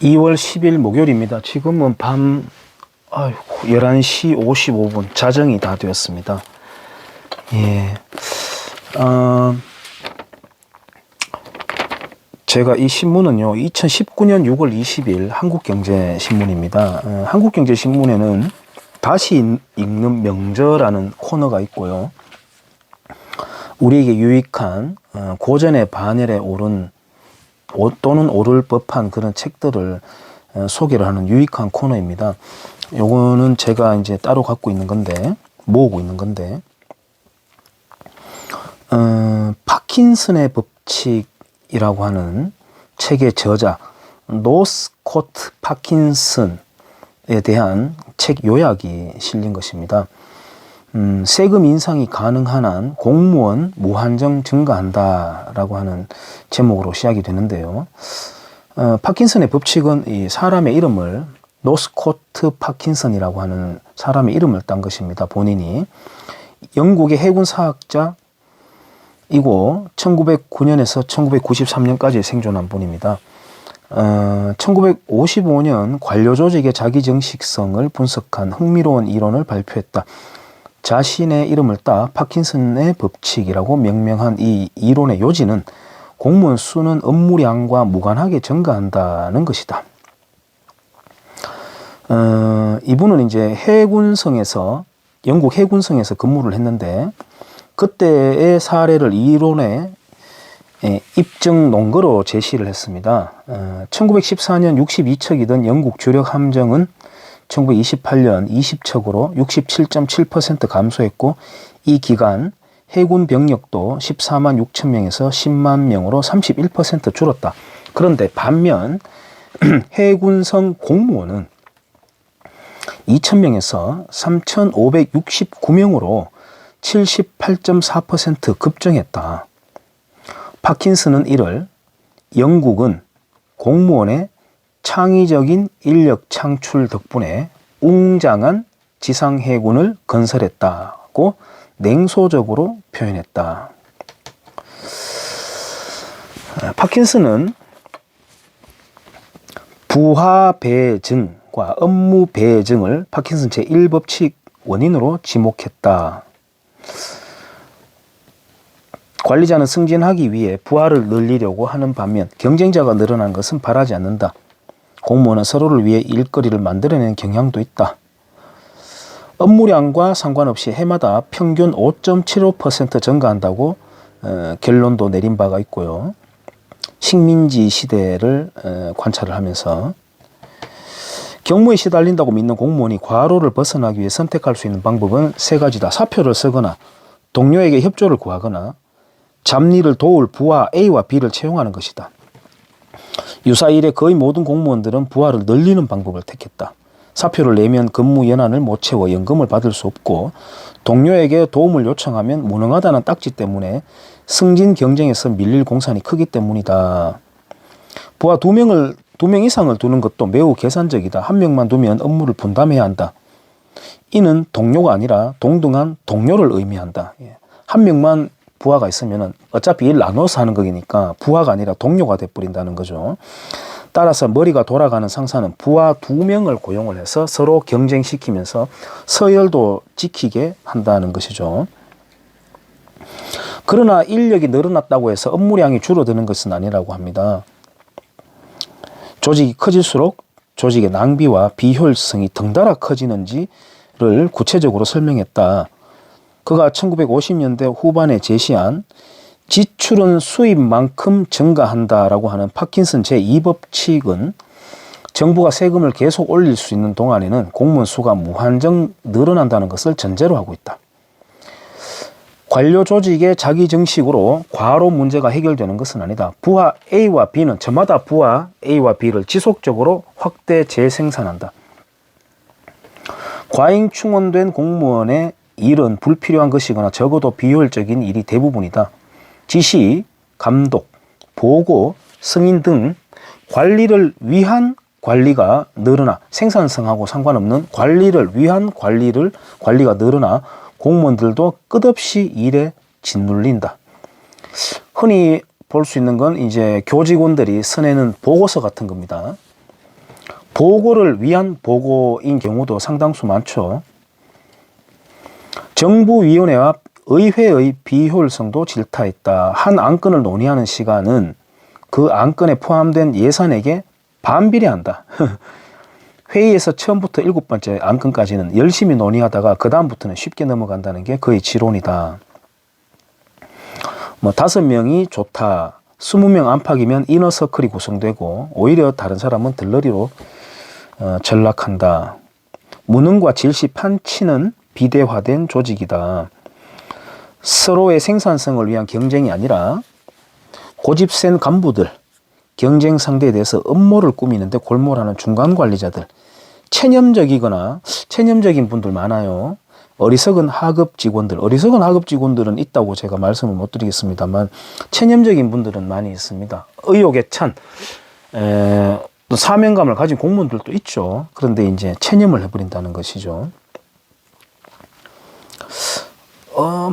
2월 10일 목요일입니다. 지금은 밤 11시 55분 자정이 다 되었습니다. 예. 제가 이 신문은요, 2019년 6월 20일 한국경제신문입니다. 한국경제신문에는 다시 읽는 명저라는 코너가 있고요. 우리에게 유익한 고전의 반열에 오른 또는 오를 법한 그런 책들을 소개를 하는 유익한 코너입니다. 요거는 제가 이제 따로 갖고 있는 건데, 모으고 있는 건데, 파킨슨의 법칙이라고 하는 책의 저자 노스코트 파킨슨에 대한 책 요약이 실린 것입니다. 세금 인상이 가능한 한 공무원 무한정 증가한다라고 하는 제목으로 시작이 되는데요. 파킨슨의 법칙은 이 사람의 이름을 노스코트 파킨슨이라고 하는 사람의 이름을 딴 것입니다. 본인이 영국의 해군 사학자이고 1909년에서 1993년까지 생존한 분입니다. 1955년 관료조직의 자기정식성을 분석한 흥미로운 이론을 발표했다. 자신의 이름을 따 파킨슨의 법칙이라고 명명한 이 이론의 요지는 공무원 수는 업무량과 무관하게 증가한다는 것이다. 이분은 이제 영국 해군성에서 근무를 했는데, 그때의 사례를 이론의 입증 논거로 제시를 했습니다. 1914년 62척이던 영국 주력 함정은 1928년 20척으로 67.7% 감소했고, 이 기간 해군 병력도 14만 6천 명에서 10만 명으로 31% 줄었다. 그런데 반면 해군성 공무원은 2,000명에서 3,569명으로 78.4% 급증했다. 파킨슨은 이를 영국은 공무원의 창의적인 인력 창출 덕분에 웅장한 지상해군을 건설했다고 냉소적으로 표현했다. 파킨슨은 부하 배증과 업무 배증을 파킨슨 제1법칙 원인으로 지목했다. 관리자는 승진하기 위해 부하를 늘리려고 하는 반면 경쟁자가 늘어난 것은 바라지 않는다. 공무원은 서로를 위해 일거리를 만들어내는 경향도 있다. 업무량과 상관없이 해마다 평균 5.75% 증가한다고 결론도 내린 바가 있고요. 식민지 시대를 관찰을 하면서 경무에 시달린다고 믿는 공무원이 과로를 벗어나기 위해 선택할 수 있는 방법은 세 가지다. 사표를 쓰거나 동료에게 협조를 구하거나 잡일을 도울 부하 A와 B를 채용하는 것이다. 유사 일에 거의 모든 공무원들은 부하를 늘리는 방법을 택했다. 사표를 내면 근무 연한을 못 채워 연금을 받을 수 없고, 동료에게 도움을 요청하면 무능하다는 딱지 때문에 승진 경쟁에서 밀릴 공산이 크기 때문이다. 부하 2명 이상을 두는 것도 매우 계산적이다. 1명만 두면 업무를 분담해야 한다. 이는 동료가 아니라 동등한 동료를 의미한다. 1명만 부하가 있으면 어차피 일 나눠서 하는 거니까 부하가 아니라 동료가 돼버린다는 거죠. 따라서 머리가 돌아가는 상사는 부하 2명을 고용을 해서 서로 경쟁시키면서 서열도 지키게 한다는 것이죠. 그러나 인력이 늘어났다고 해서 업무량이 줄어드는 것은 아니라고 합니다. 조직이 커질수록 조직의 낭비와 비효율성이 덩달아 커지는지를 구체적으로 설명했다. 그가 1950년대 후반에 제시한 지출은 수입만큼 증가한다라고 하는 파킨슨 제2법칙은 정부가 세금을 계속 올릴 수 있는 동안에는 공무원 수가 무한정 늘어난다는 것을 전제로 하고 있다. 관료 조직의 자기 정식으로 과로 문제가 해결되는 것은 아니다. 부하 A와 B는 저마다 부하 A와 B를 지속적으로 확대 재생산한다. 과잉 충원된 공무원의 일은 불필요한 것이거나 적어도 비효율적인 일이 대부분이다. 지시, 감독, 보고, 승인 등 관리를 위한 관리가 늘어나, 생산성하고 상관없는 관리를 위한 관리가 늘어나 공무원들도 끝없이 일에 짓눌린다. 흔히 볼 수 있는 건 이제 교직원들이 써내는 보고서 같은 겁니다. 보고를 위한 보고인 경우도 상당수 많죠. 정부위원회와 의회의 비효율성도 질타했다. 한 안건을 논의하는 시간은 그 안건에 포함된 예산에게 반비례한다. 회의에서 처음부터 7번째 안건까지는 열심히 논의하다가 그 다음부터는 쉽게 넘어간다는 게 거의 지론이다. 5명이 좋다. 20명 안팎이면 이너서클이 구성되고 오히려 다른 사람은 들러리로 전락한다. 무능과 질시 판치는 비대화된 조직이다. 서로의 생산성을 위한 경쟁이 아니라 고집 센 간부들, 경쟁 상대에 대해서 음모를 꾸미는데 골몰하는 중간 관리자들, 체념적인 분들 많아요. 어리석은 하급 직원들, 어리석은 하급 직원들은 있다고 제가 말씀을 못 드리겠습니다만 체념적인 분들은 많이 있습니다. 의욕에 찬 또 사명감을 가진 공무원들도 있죠. 그런데 이제 체념을 해버린다는 것이죠.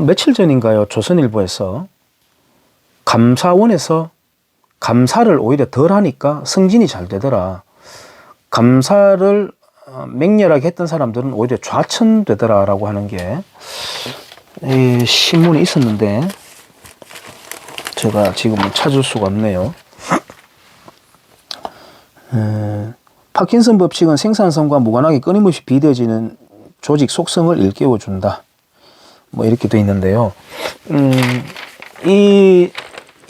며칠 전인가요? 조선일보에서 감사원에서 감사를 오히려 덜 하니까 승진이 잘 되더라. 감사를 맹렬하게 했던 사람들은 오히려 좌천되더라라고 하는 게 신문이 있었는데 제가 지금은 찾을 수가 없네요. 파킨슨 법칙은 생산성과 무관하게 끊임없이 비대해지는 조직 속성을 일깨워준다. 이렇게 돼 있는데요. 이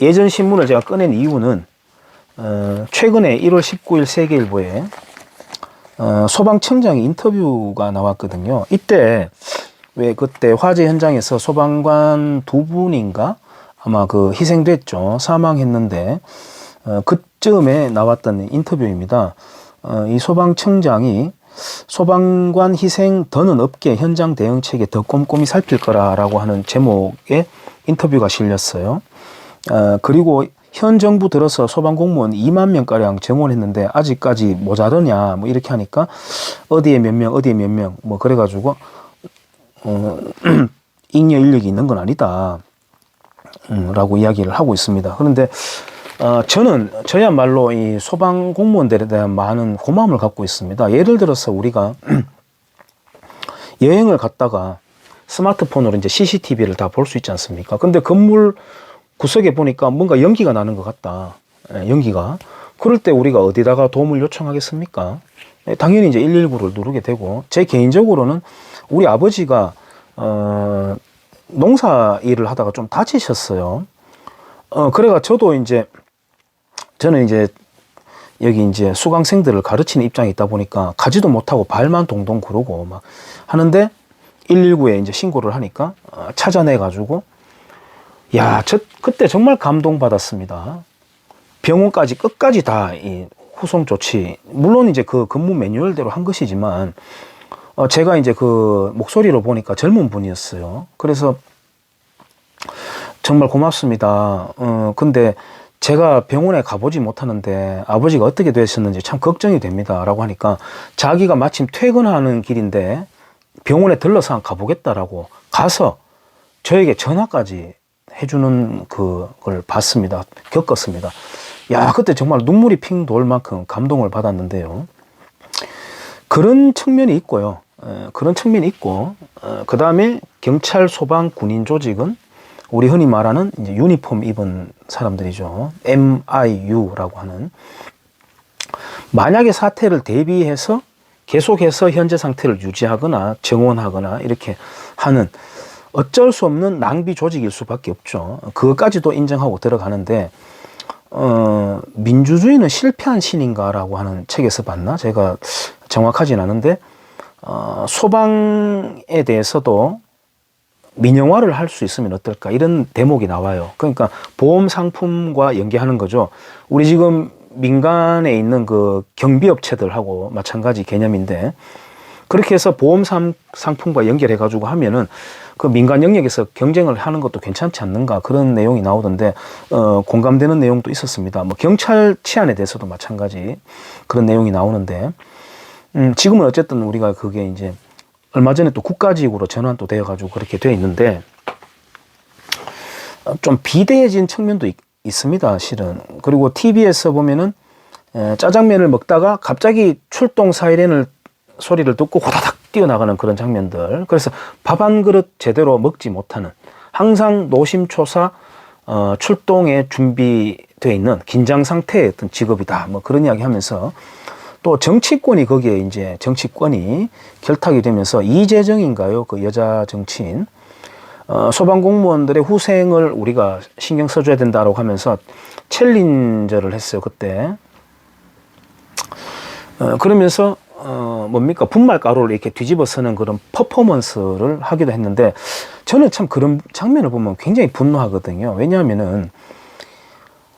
예전 신문을 제가 꺼낸 이유는 최근에 1월 19일 세계일보에 소방청장의 인터뷰가 나왔거든요. 이때 왜 그때 화재 현장에서 소방관 2분인가 아마 희생됐죠. 사망했는데 그쯤에 나왔던 인터뷰입니다. 이 소방청장이 소방관 희생 더는 없게 현장 대응체계 더 꼼꼼히 살필 거라라고 하는 제목의 인터뷰가 실렸어요. 그리고 현 정부 들어서 소방공무원 2만 명가량 정원했는데 아직까지 모자르냐 이렇게 하니까 어디에 몇 명 어디에 몇 명 그래가지고 잉여 인력이 있는 건 아니다 라고 이야기를 하고 있습니다. 그런데 저야말로 이 소방 공무원들에 대한 많은 고마움을 갖고 있습니다. 예를 들어서 우리가 여행을 갔다가 스마트폰으로 이제 CCTV를 다 볼 수 있지 않습니까? 근데 건물 구석에 보니까 뭔가 연기가 나는 것 같다. 연기가. 그럴 때 우리가 어디다가 도움을 요청하겠습니까? 당연히 이제 119를 누르게 되고, 제 개인적으로는 우리 아버지가 농사 일을 하다가 좀 다치셨어요. 그래가 저는 이제 여기 이제 수강생들을 가르치는 입장에 있다 보니까 가지도 못하고 발만 동동 구르고 막 하는데 119에 이제 신고를 하니까 찾아내 가지고 그때 정말 감동받았습니다. 병원까지 끝까지 다 이 후송 조치, 물론 이제 그 근무 매뉴얼대로 한 것이지만 제가 이제 그 목소리로 보니까 젊은 분이었어요. 그래서 정말 고맙습니다. 근데 제가 병원에 가보지 못하는데 아버지가 어떻게 되셨는지 참 걱정이 됩니다. 라고 하니까 자기가 마침 퇴근하는 길인데 병원에 들러서 한번 가보겠다라고 가서 저에게 전화까지 해주는 그걸 봤습니다. 겪었습니다. 그때 정말 눈물이 핑 돌 만큼 감동을 받았는데요. 그런 측면이 있고요. 그런 측면이 있고, 그 다음에 경찰, 소방, 군인 조직은 우리 흔히 말하는 이제 유니폼 입은 사람들이죠. MIU라고 하는. 만약에 사태를 대비해서 계속해서 현재 상태를 유지하거나 정원하거나 이렇게 하는 어쩔 수 없는 낭비 조직일 수밖에 없죠. 그것까지도 인정하고 들어가는데 민주주의는 실패한 신인가라고 하는 책에서 봤나? 제가 정확하진 않은데 소방에 대해서도 민영화를 할 수 있으면 어떨까 이런 대목이 나와요. 그러니까 보험 상품과 연계하는 거죠. 우리 지금 민간에 있는 그 경비업체들하고 마찬가지 개념인데 그렇게 해서 보험 상품과 연결해 가지고 하면은 그 민간 영역에서 경쟁을 하는 것도 괜찮지 않는가 그런 내용이 나오던데 공감되는 내용도 있었습니다. 경찰 치안에 대해서도 마찬가지 그런 내용이 나오는데 지금은 어쨌든 우리가 그게 이제 얼마 전에 또 국가직으로 전환도 되어가지고 그렇게 되어 있는데 좀 비대해진 측면도 있습니다, 실은. 그리고 TV에서 보면은 짜장면을 먹다가 갑자기 출동 사이렌을 소리를 듣고 호다닥 뛰어나가는 그런 장면들. 그래서 밥 한 그릇 제대로 먹지 못하는, 항상 노심초사 출동에 준비되어 있는 긴장 상태의 어떤 직업이다. 뭐 그런 이야기 하면서, 또 정치권이 거기에 이제 정치권이 결탁이 되면서 이재정인가요? 그 여자 정치인. 소방공무원들의 후생을 우리가 신경 써줘야 된다고 하면서 챌린저를 했어요, 그때. 그러면서 뭡니까, 분말 가루를 이렇게 뒤집어 쓰는 그런 퍼포먼스를 하기도 했는데, 저는 참 그런 장면을 보면 굉장히 분노하거든요. 왜냐하면은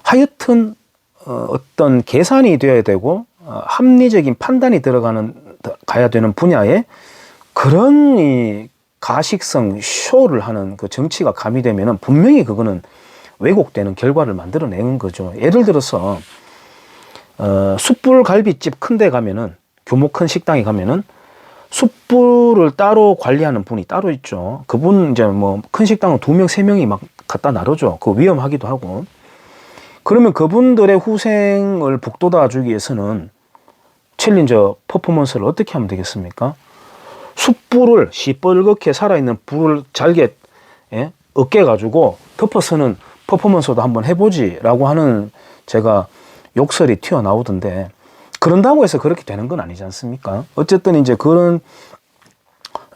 하여튼 어떤 계산이 되어야 되고 합리적인 판단이 가야 되는 분야에 그런 이 가식성 쇼를 하는 그 정치가 가미되면은 분명히 그거는 왜곡되는 결과를 만들어내는 거죠. 예를 들어서 숯불 갈비집 큰 데 가면은, 규모 큰 식당에 가면은 숯불을 따로 관리하는 분이 따로 있죠. 그분 이제 뭐 큰 식당은 2명, 3명이 막 갖다 나르죠. 그 위험하기도 하고. 그러면 그분들의 후생을 북돋아 주기 위해서는 챌린저 퍼포먼스를 어떻게 하면 되겠습니까? 숯불을, 시뻘겋게 살아있는 불을 잘게 으깨 가지고 덮어서는 퍼포먼스도 한번 해보지 라고 하는 제가 욕설이 튀어나오던데, 그런다고 해서 그렇게 되는 건 아니지 않습니까? 어쨌든 이제 그런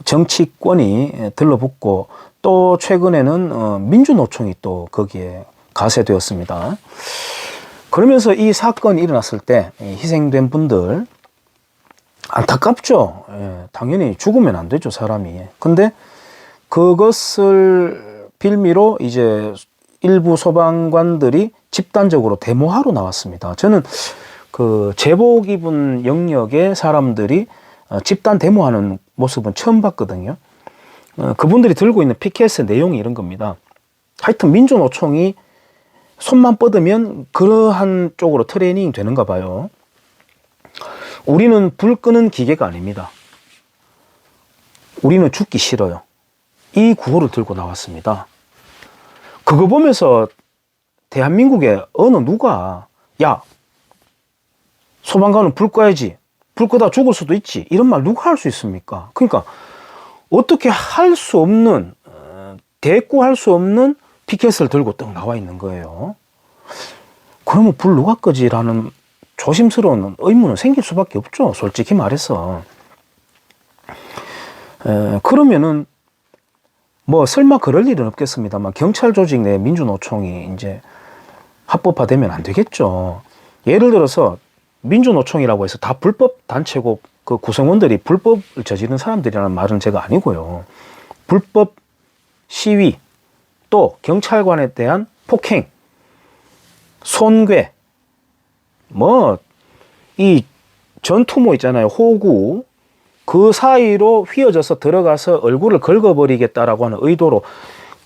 정치권이 들러붙고, 또 최근에는 민주노총이 또 거기에 가세되었습니다. 그러면서 이 사건이 일어났을 때 희생된 분들 안타깝죠. 당연히 죽으면 안 되죠, 사람이. 근데 그것을 빌미로 이제 일부 소방관들이 집단적으로 데모하러 나왔습니다. 저는 그 제복 입은 영역의 사람들이 집단 데모하는 모습은 처음 봤거든요. 그분들이 들고 있는 피켓의 내용이 이런 겁니다. 하여튼 민주노총이 손만 뻗으면 그러한 쪽으로 트레이닝 되는가 봐요. 우리는 불 끄는 기계가 아닙니다. 우리는 죽기 싫어요. 이 구호를 들고 나왔습니다. 그거 보면서 대한민국의 어느 누가, 야, 소방관은 불 꺼야지, 불 끄다 죽을 수도 있지, 이런 말 누가 할 수 있습니까? 그러니까 어떻게 할 수 없는, 대꾸할 수 없는 피켓을 들고 딱 나와 있는 거예요. 그러면 불 누가 끄지라는 조심스러운 의문은 생길 수밖에 없죠, 솔직히 말해서. 그러면은 뭐 설마 그럴 일은 없겠습니다만, 경찰 조직 내 민주노총이 이제 합법화되면 안 되겠죠. 예를 들어서 민주노총이라고 해서 다 불법 단체고 그 구성원들이 불법을 저지른 사람들이라는 말은 제가 아니고요. 불법 시위, 또 경찰관에 대한 폭행, 손괴, 뭐 이 전투모 있잖아요, 호구, 그 사이로 휘어져서 들어가서 얼굴을 긁어버리겠다라고 하는 의도로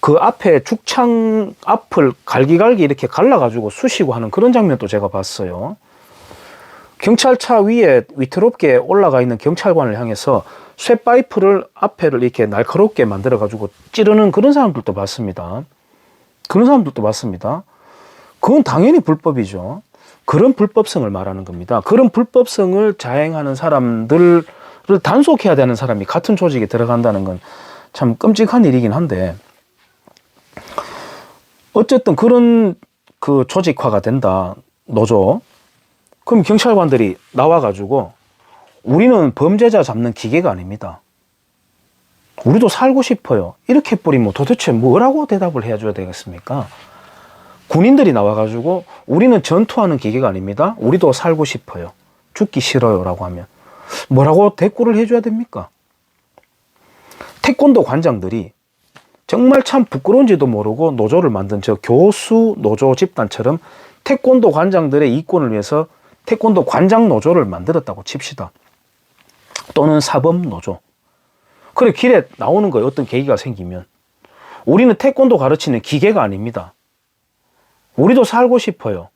그 앞에 죽창 앞을 갈기갈기 이렇게 갈라가지고 쑤시고 하는 그런 장면도 제가 봤어요. 경찰차 위에 위태롭게 올라가 있는 경찰관을 향해서 쇠파이프를 앞에를 이렇게 날카롭게 만들어가지고 찌르는 그런 사람들도 봤습니다. 그런 사람들도 봤습니다. 그건 당연히 불법이죠. 그런 불법성을 말하는 겁니다. 그런 불법성을 자행하는 사람들을 단속해야 되는 사람이 같은 조직에 들어간다는 건 참 끔찍한 일이긴 한데, 어쨌든 그런 그 조직화가 된다, 노조. 그럼 경찰관들이 나와가지고 우리는 범죄자 잡는 기계가 아닙니다, 우리도 살고 싶어요, 이렇게 뿌리면 도대체 뭐라고 대답을 해줘야 되겠습니까? 군인들이 나와가지고 우리는 전투하는 기계가 아닙니다, 우리도 살고 싶어요, 죽기 싫어요 라고 하면 뭐라고 대꾸를 해줘야 됩니까? 태권도 관장들이 정말 참 부끄러운지도 모르고 노조를 만든 저 교수 노조 집단처럼 태권도 관장들의 이권을 위해서 태권도 관장 노조를 만들었다고 칩시다. 또는 사범 노조. 그래, 길에 나오는 거예요, 어떤 계기가 생기면. 우리는 태권도 가르치는 기계가 아닙니다, 우리도 살고 싶어요.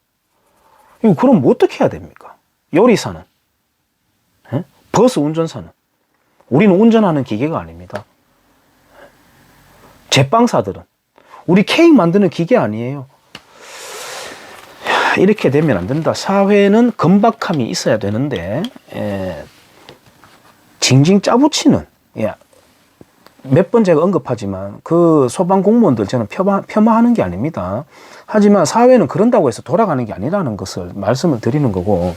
이거 그럼 뭐 어떻게 해야 됩니까? 요리사는, 버스 운전사는 우리는 운전하는 기계가 아닙니다. 제빵사들은 우리 케이크 만드는 기계 아니에요. 이렇게 되면 안 된다. 사회는 건박함이 있어야 되는데 징징 짜붙이는, 몇 번 제가 언급하지만 그 소방 공무원들 저는 폄하하는 게 아닙니다. 하지만 사회는 그런다고 해서 돌아가는 게 아니라는 것을 말씀을 드리는 거고,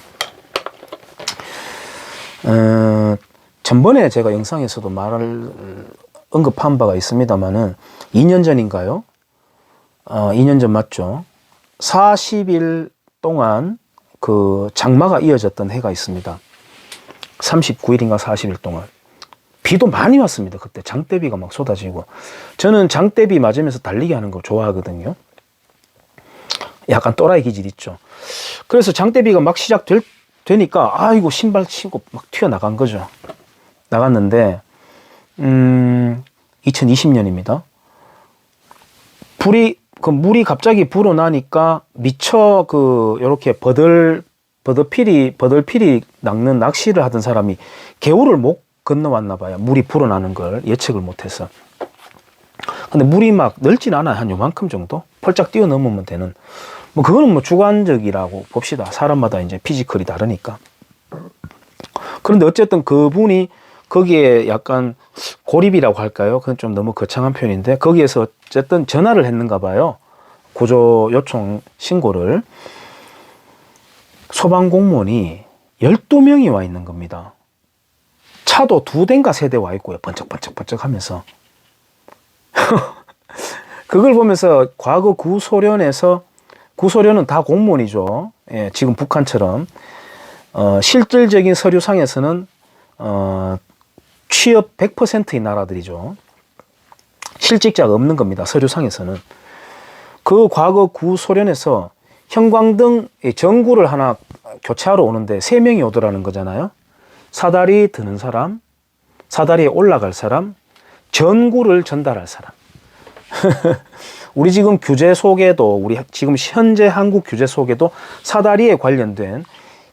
전번에 제가 영상에서도 언급한 바가 있습니다만은 2년 전인가요? 2년 전 맞죠? 40일 동안 그 장마가 이어졌던 해가 있습니다. 39일인가 40일 동안. 비도 많이 왔습니다. 그때 장대비가 막 쏟아지고. 저는 장대비 맞으면서 달리기 하는 거 좋아하거든요. 약간 또라이 기질 있죠. 그래서 장대비가 막 시작되니까 아이고 신발 신고 막 튀어나간 거죠. 나갔는데 2020년입니다. 물이 갑자기 불어나니까 미처 요렇게 버들피리 낚는 낚시를 하던 사람이 개울을 못 건너왔나 봐요. 물이 불어나는 걸 예측을 못해서. 근데 물이 막 넓진 않아요. 한 요만큼 정도? 펄짝 뛰어넘으면 되는. 그거는 주관적이라고 봅시다. 사람마다 이제 피지컬이 다르니까. 그런데 어쨌든 그분이 거기에 약간 고립이라고 할까요? 그건 좀 너무 거창한 표현인데, 거기에서 어쨌든 전화를 했는가 봐요. 구조 요청 신고를. 소방공무원이 12명이 와 있는 겁니다. 차도 2대인가 3대 와 있고요. 번쩍번쩍 하면서. 그걸 보면서 과거 구소련은 다 공무원이죠. 지금 북한처럼. 실질적인 서류상에서는 취업 100%인 나라들이죠. 실직자가 없는 겁니다. 서류상에서는. 그 과거 구소련에서 형광등 전구를 하나 교체하러 오는데 3명이 오더라는 거잖아요. 사다리 드는 사람, 사다리에 올라갈 사람, 전구를 전달할 사람. 우리 지금 규제 속에도, 우리 지금 현재 한국 규제 속에도 사다리에 관련된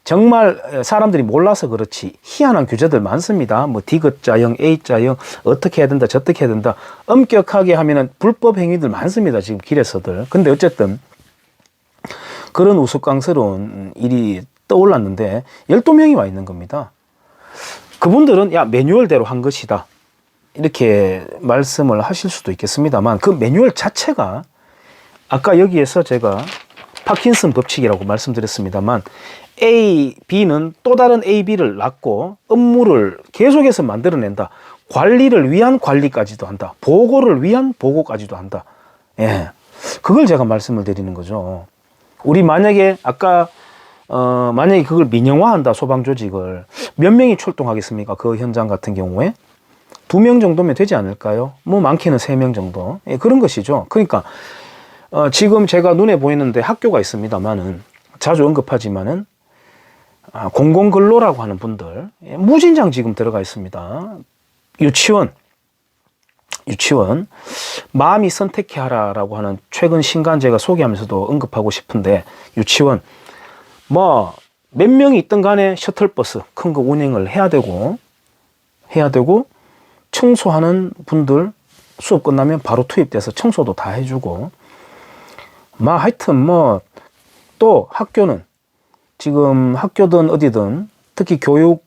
정말 사람들이 몰라서 그렇지 희한한 규제들 많습니다. 디귿자형, A자형, 어떻게 해야 된다, 저떻게 해야 된다. 엄격하게 하면은 불법 행위들 많습니다. 지금 길에서들. 근데 어쨌든 그런 우스꽝스러운 일이 떠올랐는데 12명이 와 있는 겁니다. 그분들은 매뉴얼대로 한 것이다, 이렇게 말씀을 하실 수도 있겠습니다만, 그 매뉴얼 자체가 아까 여기에서 제가 파킨슨 법칙이라고 말씀드렸습니다만, A, B는 또 다른 A, B를 낳고 업무를 계속해서 만들어낸다. 관리를 위한 관리까지도 한다. 보고를 위한 보고까지도 한다. 그걸 제가 말씀을 드리는 거죠. 우리 만약에 만약에 그걸 민영화한다, 소방조직을. 몇 명이 출동하겠습니까? 그 현장 같은 경우에 2명 정도면 되지 않을까요? 많게는 3명 정도. 그런 것이죠. 그러니까 지금 제가 눈에 보이는데 학교가 있습니다만은, 자주 언급하지만은 공공근로라고 하는 분들 무진장 지금 들어가 있습니다. 유치원 마음이 선택해 하라라고 하는 최근 신간 제가 소개하면서도 언급하고 싶은데, 유치원 몇 명이 있든 간에 셔틀버스 큰 거 운행을 해야 되고 청소하는 분들 수업 끝나면 바로 투입돼서 청소도 다 해주고, 하여튼 또 학교는 지금 학교든 어디든 특히 교육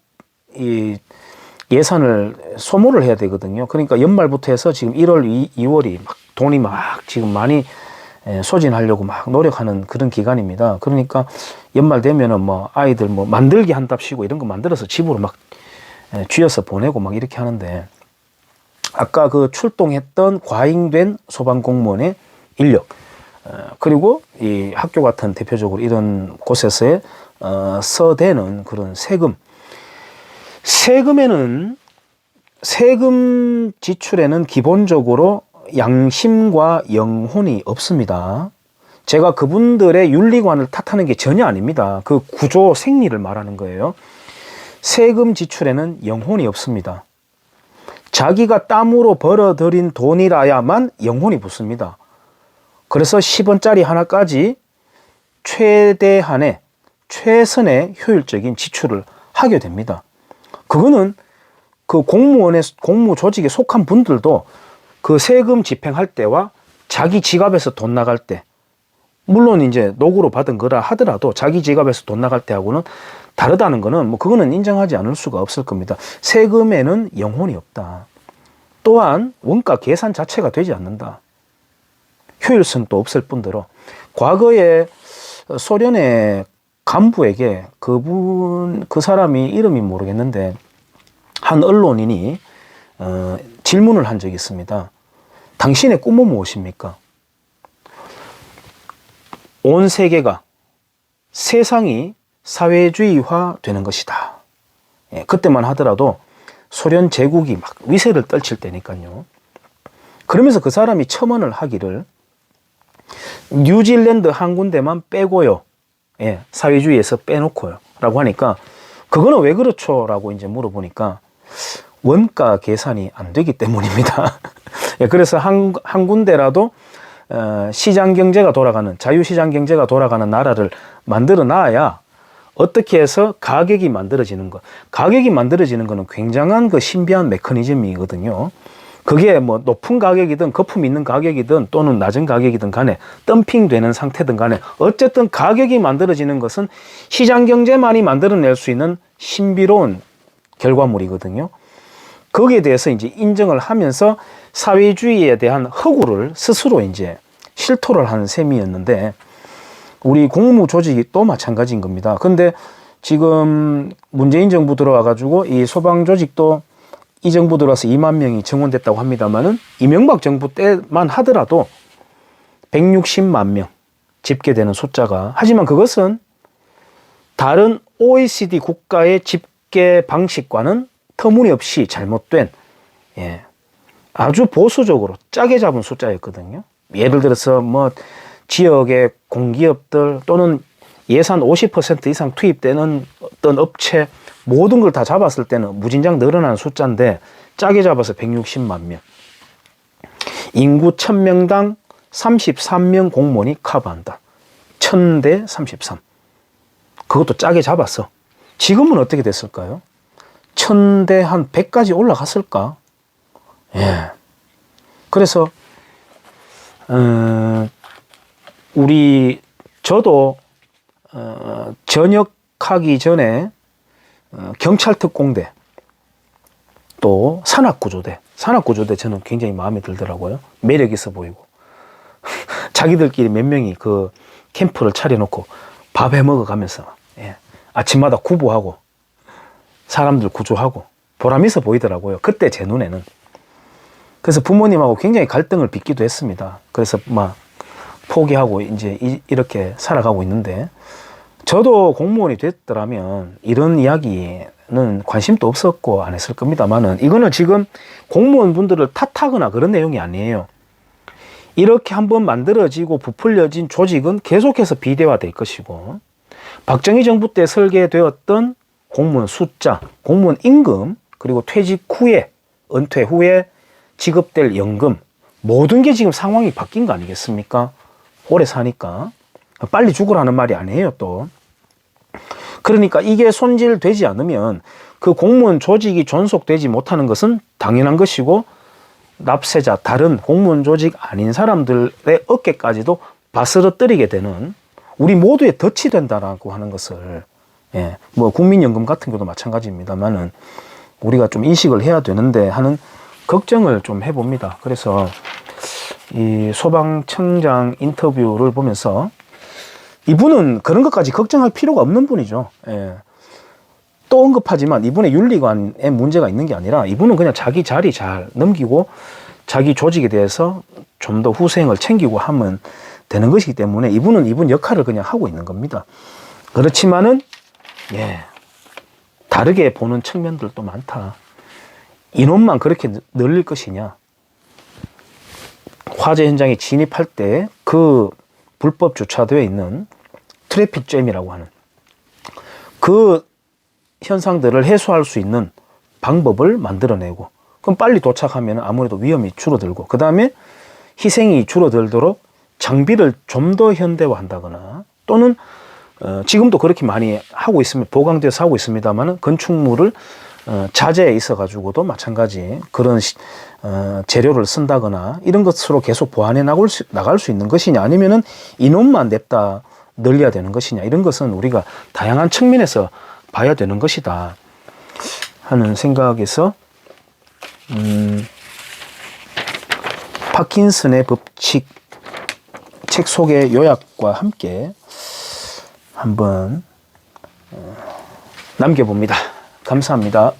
예산을 소모를 해야 되거든요. 그러니까 연말부터 해서 지금 1월, 2월이 막 돈이 지금 많이 소진하려고 막 노력하는 그런 기간입니다. 그러니까 연말 되면은 아이들 만들기 한답시고 이런 거 만들어서 집으로 막 쥐어서 보내고 막 이렇게 하는데, 아까 그 출동했던 과잉된 소방공무원의 인력, 그리고 이 학교 같은 대표적으로 이런 곳에서의 서대는 그런 세금 지출에는 기본적으로 양심과 영혼이 없습니다. 제가 그분들의 윤리관을 탓하는 게 전혀 아닙니다. 그 구조 생리를 말하는 거예요. 세금 지출에는 영혼이 없습니다. 자기가 땀으로 벌어들인 돈이라야만 영혼이 붙습니다. 그래서 10원짜리 하나까지 최대한의 최선의 효율적인 지출을 하게 됩니다. 그거는 그 공무 조직에 속한 분들도 그 세금 집행할 때와 자기 지갑에서 돈 나갈 때 물론 이제 노구로 받은 거라 하더라도 자기 지갑에서 돈 나갈 때하고는 다르다는 거는 뭐 그거는 인정하지 않을 수가 없을 겁니다. 세금에는 영혼이 없다. 또한 원가 계산 자체가 되지 않는다. 효율성도 없을 뿐더러 과거에 소련의 간부에게 그 사람이 이름이 모르겠는데 한 언론인이 질문을 한 적이 있습니다. 당신의 꿈은 무엇입니까? 온 세계가 세상이 사회주의화 되는 것이다. 예, 그때만 하더라도 소련 제국이 막 위세를 떨칠 때니까요. 그러면서 그 사람이 첨언을 하기를 뉴질랜드 한 군데만 빼고요. 예, 사회주의에서 빼놓고요. 라고 하니까 그거는 왜 그렇죠? 라고 이제 물어보니까 원가 계산이 안 되기 때문입니다. 예, 그래서 한 군데라도 시장 경제가 돌아가는, 자유시장 경제가 돌아가는 나라를 만들어 놔야 어떻게 해서 가격이 만들어지는 것. 가격이 만들어지는 것은 굉장한 그 신비한 메커니즘이거든요. 그게 뭐 높은 가격이든 거품 있는 가격이든 또는 낮은 가격이든 간에 덤핑 되는 상태든 간에 어쨌든 가격이 만들어지는 것은 시장 경제만이 만들어낼 수 있는 신비로운 결과물이거든요. 거기에 대해서 이제 인정을 하면서 사회주의에 대한 허구를 스스로 이제 실토를 하는 셈이었는데 우리 공무 조직이 또 마찬가지인 겁니다. 근데 지금 문재인 정부 들어와가지고 이 소방 조직도 이 정부 들어와서 2만 명이 증원됐다고 합니다만은 이명박 정부 때만 하더라도 160만 명 집계되는 숫자가, 하지만 그것은 다른 OECD 국가의 집계 방식과는 터무니없이 잘못된, 예, 아주 보수적으로 짜게 잡은 숫자였거든요. 예를 들어서 뭐 지역의 공기업들 또는 예산 50% 이상 투입되는 어떤 업체 모든 걸 다 잡았을 때는 무진장 늘어나는 숫자인데 짜게 잡아서 160만 명. 인구 1000명당 33명 공무원이 커버한다. 1000대 33. 그것도 짜게 잡았어. 지금은 어떻게 됐을까요? 1000대 한 100까지 올라갔을까? 예. 그래서 저도 전역하기 전에 경찰특공대 또 산악구조대 저는 굉장히 마음에 들더라고요. 매력 있어 보이고 자기들끼리 몇 명이 그 캠프를 차려놓고 밥 해먹어 가면서, 예, 아침마다 구보하고 사람들 구조하고 보람 있어 보이더라고요. 그때 제 눈에는. 그래서 부모님하고 굉장히 갈등을 빚기도 했습니다. 그래서 막 포기하고 이제 이렇게 살아가고 있는데, 저도 공무원이 됐더라면 이런 이야기는 관심도 없었고 안 했을 겁니다만은, 이거는 지금 공무원 분들을 탓하거나 그런 내용이 아니에요. 이렇게 한번 만들어지고 부풀려진 조직은 계속해서 비대화될 것이고, 박정희 정부 때 설계되었던 공무원 숫자, 공무원 임금, 그리고 퇴직 후에, 은퇴 후에 지급될 연금, 모든 게 지금 상황이 바뀐 거 아니겠습니까? 오래 사니까. 빨리 죽으라는 말이 아니에요, 또. 그러니까 이게 손질되지 않으면 그 공무원 조직이 존속되지 못하는 것은 당연한 것이고, 납세자, 다른 공무원 조직 아닌 사람들의 어깨까지도 바스러뜨리게 되는, 우리 모두의 덫이 된다라고 하는 것을, 예, 뭐 국민연금 같은 경우도 마찬가지입니다만은 우리가 좀 인식을 해야 되는데 하는 걱정을 좀 해봅니다. 그래서 이 소방청장 인터뷰를 보면서 이분은 그런 것까지 걱정할 필요가 없는 분이죠. 예. 또 언급하지만 이분의 윤리관에 문제가 있는 게 아니라 이분은 그냥 자기 자리 잘 넘기고 자기 조직에 대해서 좀 더 후생을 챙기고 하면 되는 것이기 때문에 이분은 이분 역할을 그냥 하고 있는 겁니다. 그렇지만은, 예, 다르게 보는 측면들도 많다. 인원만 그렇게 늘릴 것이냐? 화재 현장에 진입할 때 그 불법 주차되어 있는 트래픽 잼이라고 하는 그 현상들을 해소할 수 있는 방법을 만들어내고, 그럼 빨리 도착하면 아무래도 위험이 줄어들고, 그 다음에 희생이 줄어들도록 장비를 좀 더 현대화한다거나, 또는 지금도 그렇게 많이 하고 있습니다. 보강돼서 하고 있습니다만 건축물을 자재에 있어 가지고도 마찬가지 그런 재료를 쓴다거나 이런 것으로 계속 보완해 나갈 수 있는 것이냐, 아니면은 인원만 냅다 늘려야 되는 것이냐, 이런 것은 우리가 다양한 측면에서 봐야 되는 것이다 하는 생각에서 파킨슨의 법칙 책 속의 요약과 함께 한번 남겨봅니다. 감사합니다.